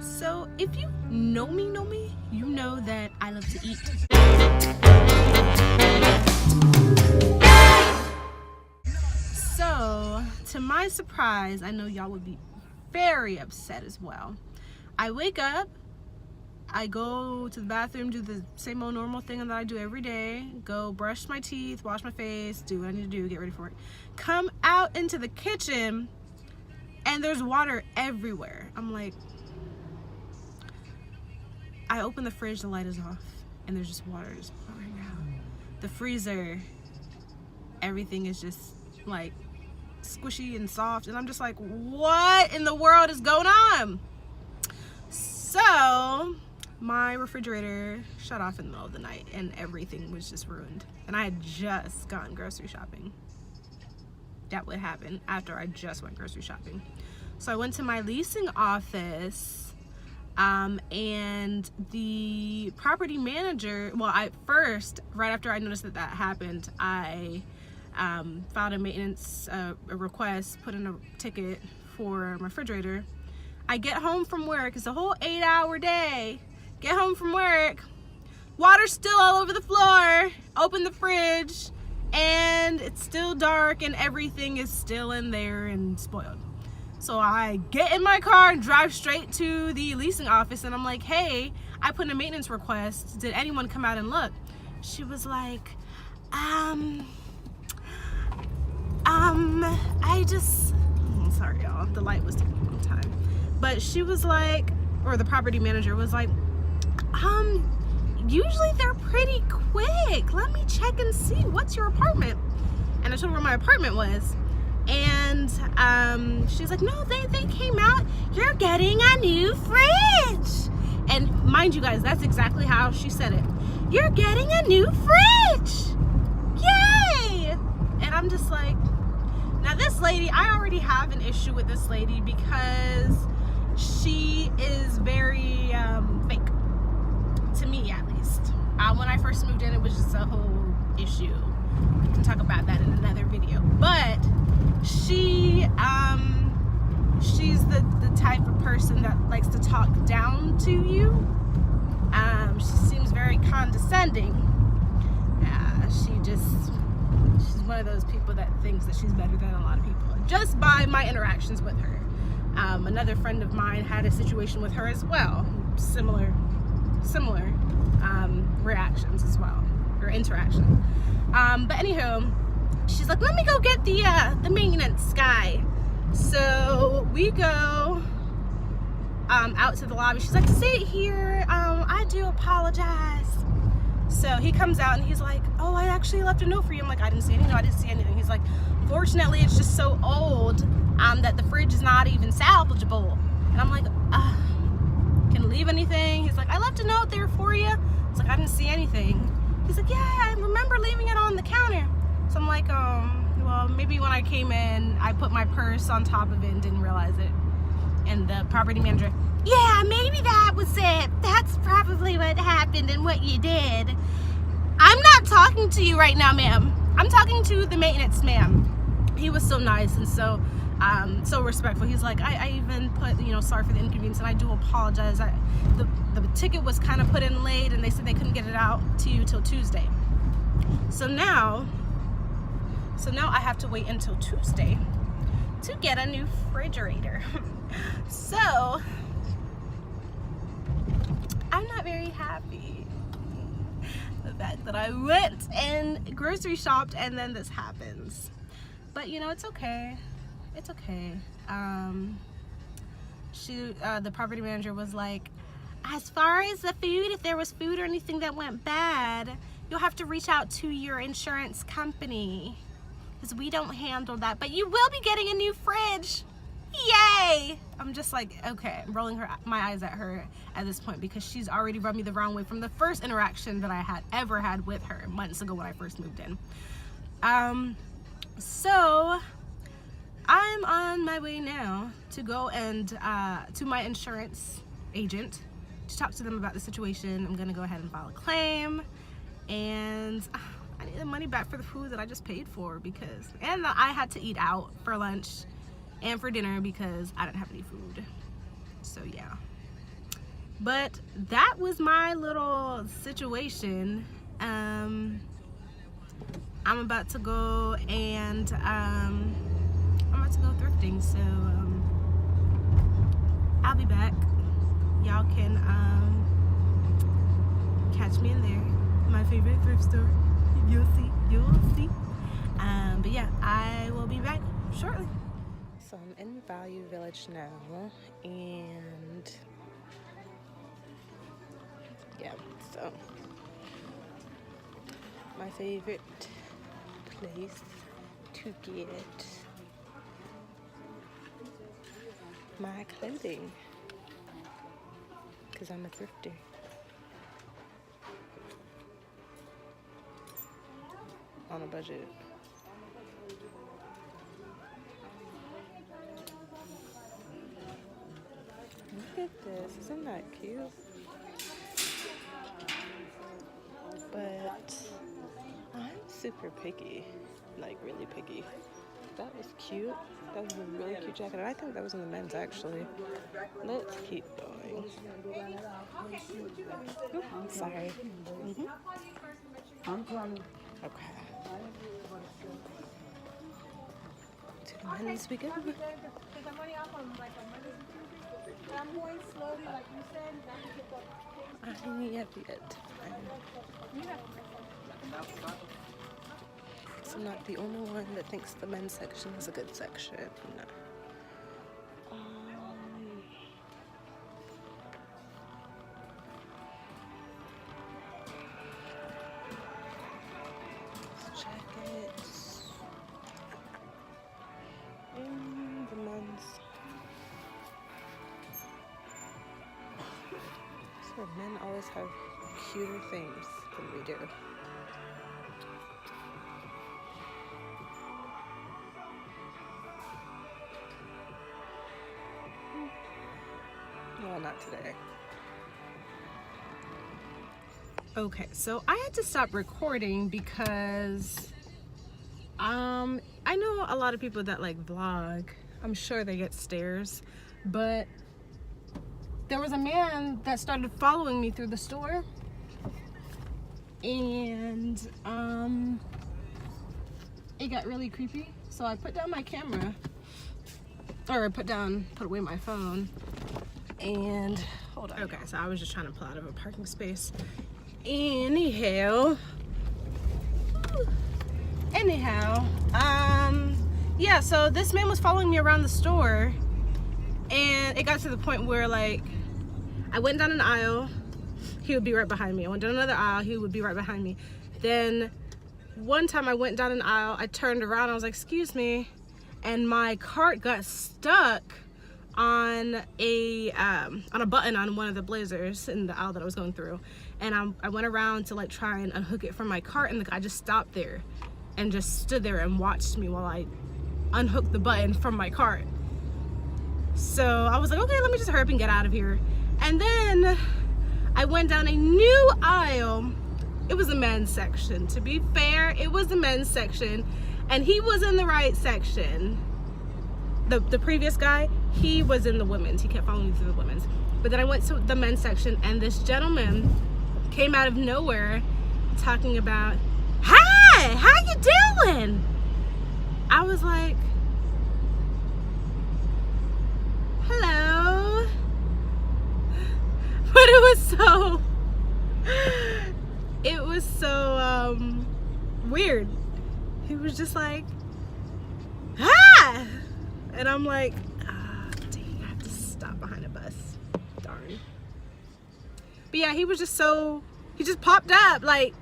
So if you know me, you know that I love to eat. So to my surprise, I know y'all would be very upset as well. I wake up, I go to the bathroom, do the same old normal thing that I do every day, go brush my teeth, wash my face, do what I need to do, get ready for it. Come out into the kitchen and there's water everywhere. I'm like, I open the fridge, the light is off, and there's just water just pouring out. The freezer, everything is just like squishy and soft, and I'm just like, what in the world is going on? So my refrigerator shut off in the middle of the night and everything was just ruined. And I had just gone grocery shopping. That would happen after I just went grocery shopping. So I went to my leasing office, and the property manager, well, right after I noticed that happened, I filed a maintenance request, put in a ticket for my refrigerator. I get home from work, it's a whole 8-hour day. Get home from work, water's still all over the floor, open the fridge, and it's still dark and everything is still in there and spoiled. So I get in my car and drive straight to the leasing office, and I'm like, hey, I put in a maintenance request. Did anyone come out and look? She was like, I'm sorry y'all, the light was taking a long time. But she was like, or the property manager was like, usually they're pretty quick. Let me check and see, what's your apartment? And I told her where my apartment was. And she's like, no, they came out. You're getting a new fridge. And mind you guys, that's exactly how she said it. You're getting a new fridge. Yay! And I'm just like, now this lady, I already have an issue with this lady because she is very fake. To me, at least. When I first moved in, it was just a whole issue. We can talk about that in another video. But she's the type of person that likes to talk down to you. She seems very condescending. She's one of those people that thinks that she's better than a lot of people, just by my interactions with her. Another friend of mine had a situation with her as well. Similar reactions as well, or interactions. But anywho, she's like, let me go get the maintenance guy. So we go out to the lobby. She's like, sit here, I do apologize. So he comes out and he's like, oh, I actually left a note for you. I'm like, I didn't see anything. He's like, fortunately it's just so old that the fridge is not even salvageable. And I'm like, can I leave anything? He's like, I left a note there for you. It's like, I didn't see anything. He's like, yeah, I remember leaving it on the counter. So I'm like, well, maybe when I came in, I put my purse on top of it and didn't realize it. And the property manager, yeah, maybe that was it. That's probably what happened and what you did. I'm not talking to you right now, ma'am. I'm talking to the maintenance man. He was so nice and so respectful. He's like, I even put, sorry for the inconvenience, and I do apologize. The ticket was kind of put in late, and they said they couldn't get it out to you till Tuesday. So now I have to wait until Tuesday to get a new refrigerator. So I'm not very happy. The fact that I went and grocery shopped and then this happens. But it's okay. It's okay. The property manager was like, as far as the food, if there was food or anything that went bad, you'll have to reach out to your insurance company because we don't handle that, but you will be getting a new fridge. Yay! I'm just like, okay, I'm rolling my eyes at her at this point because she's already rubbed me the wrong way from the first interaction that I had ever had with her months ago when I first moved in. So I'm on my way now to go and to my insurance agent to talk to them about the situation. I'm gonna go ahead and file a claim, and I need the money back for the food that I just paid for and I had to eat out for lunch and for dinner because I didn't have any food. So yeah. But that was my little situation. I'm about to go and I'm about to go thrifting, so I'll be back. Y'all can catch me in there, my favorite thrift store. You'll see. But yeah, I will be back shortly. So I'm in Value Village now, and yeah, so my favorite place to get my clothing, because I'm a thrifter. On a budget. Look at this, isn't that cute? But I'm super picky, like really picky. That was cute. That was a really cute jacket, and I think that was in the men's actually. Let's keep going. Ooh, sorry. Okay. To the men's we go. I have yet. So I'm not the only one that thinks the men's section is a good section. No. Jackets. The men's. So men always have cuter things than we do. Well, not today. Okay, so I had to stop recording because I know a lot of people that like vlog. I'm sure they get stares, but there was a man that started following me through the store, and it got really creepy. So I put down my camera, or I put away my phone, and hold on. Okay, so I was just trying to pull out of a parking space. Anyhow, yeah, so this man was following me around the store, and it got to the point where, like, I went down an aisle, he would be right behind me. I went down another aisle, he would be right behind me. Then one time I went down an aisle, I turned around, I was like, excuse me, and my cart got stuck on a button on one of the blazers in the aisle that I was going through. And I went around to like try and unhook it from my cart, and the guy just stopped there and just stood there and watched me while I unhooked the button from my cart. So I was like, okay, let me just hurry up and get out of here. And then I went down a new aisle. It was the men's section. To be fair, it was the men's section, and he was in the right section. The previous guy, he was in the women's. He kept following me through the women's. But then I went to the men's section, and this gentleman came out of nowhere talking about, hi, how you doing? I was like, hello. But it was so weird. He was just like, hi. And I'm like, dang, I have to stop behind a bus. Darn. But yeah, he was just so, he just popped up. Like,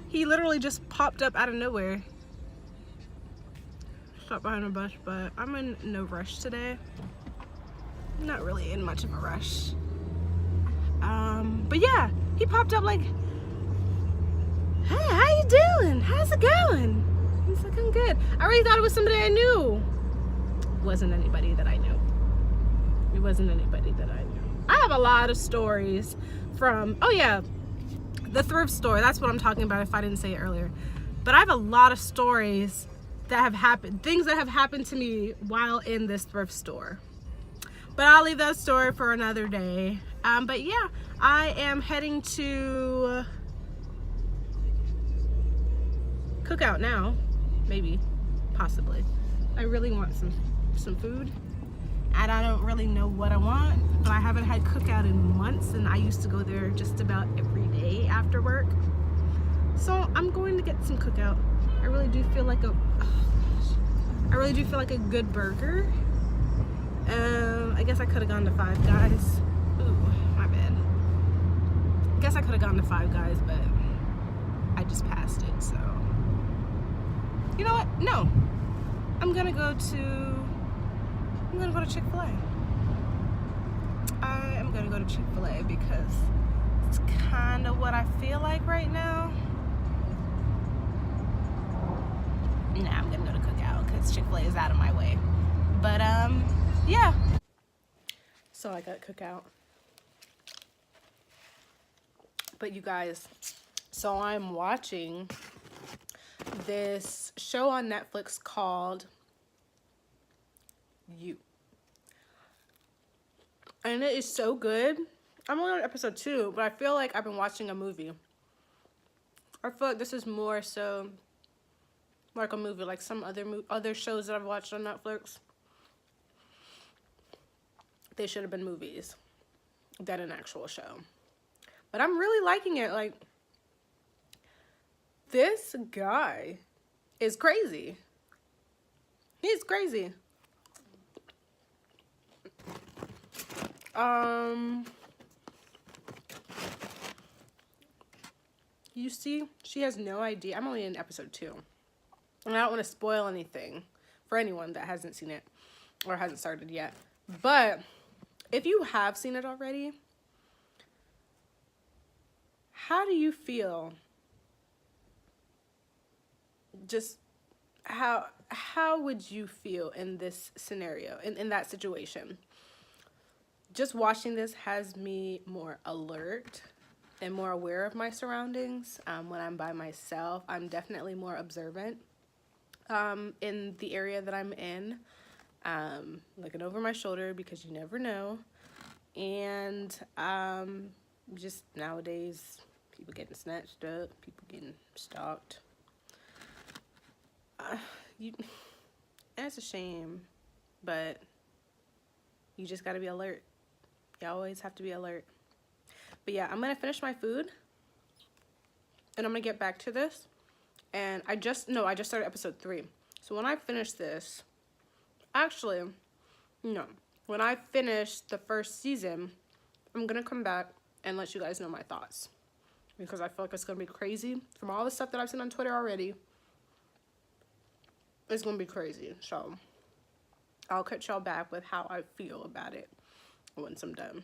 he literally just popped up out of nowhere. Stop behind a bus, but I'm in no rush today. Not really in much of a rush. But yeah, he popped up like, hey, how you doing? How's it going? He's like, I'm good. I already thought it was somebody I knew. Wasn't anybody that I knew. It wasn't anybody that I knew. I have a lot of stories from, oh yeah, the thrift store. That's what I'm talking about if I didn't say it earlier. But I have a lot of stories that have happened, things that have happened to me while in this thrift store. But I'll leave that story for another day. But yeah, I am heading to Cookout now, maybe, possibly. I really want some food, and I don't really know what I want, but I haven't had Cookout in months, and I used to go there just about every day after work. So I'm going to get some Cookout. I really do feel like a good burger. I guess I could have gone to Five Guys. Ooh, my bad. I guess I could have gone to Five Guys, but I just passed it, so. You know what? No. I'm gonna go to Chick-fil-A. I am gonna go to Chick-fil-A because it's kind of what I feel like right now. Nah, I'm gonna go to Cookout because Chick-fil-A is out of my way. But yeah. So I got Cookout. But you guys, so I'm watching this show on Netflix called You. And it is so good. I'm only on episode 2, but I feel like I've been watching a movie. I feel like this is more so like a movie, like some other shows that I've watched on Netflix. They should have been movies than an actual show. But I'm really liking it. Like, this guy is crazy. He's crazy. You see, she has no idea. I'm only in episode 2. And I don't want to spoil anything for anyone that hasn't seen it or hasn't started yet. But if you have seen it already, how do you feel? Just how would you feel in this scenario, in that situation? Just watching this has me more alert and more aware of my surroundings. When I'm by myself, I'm definitely more observant in the area that I'm in, looking over my shoulder because you never know. And just nowadays, people getting snatched up, people getting stalked. It's a shame, but you just gotta be alert. You always have to be alert. But yeah, I'm gonna finish my food, and I'm gonna get back to this. And I just started episode 3. So when I finish this, actually, no. When I finish the first season, I'm gonna come back and let you guys know my thoughts. Because I feel like it's gonna be crazy. From all the stuff that I've seen on Twitter already, it's gonna be crazy. So I'll catch y'all back with how I feel about it once I'm done.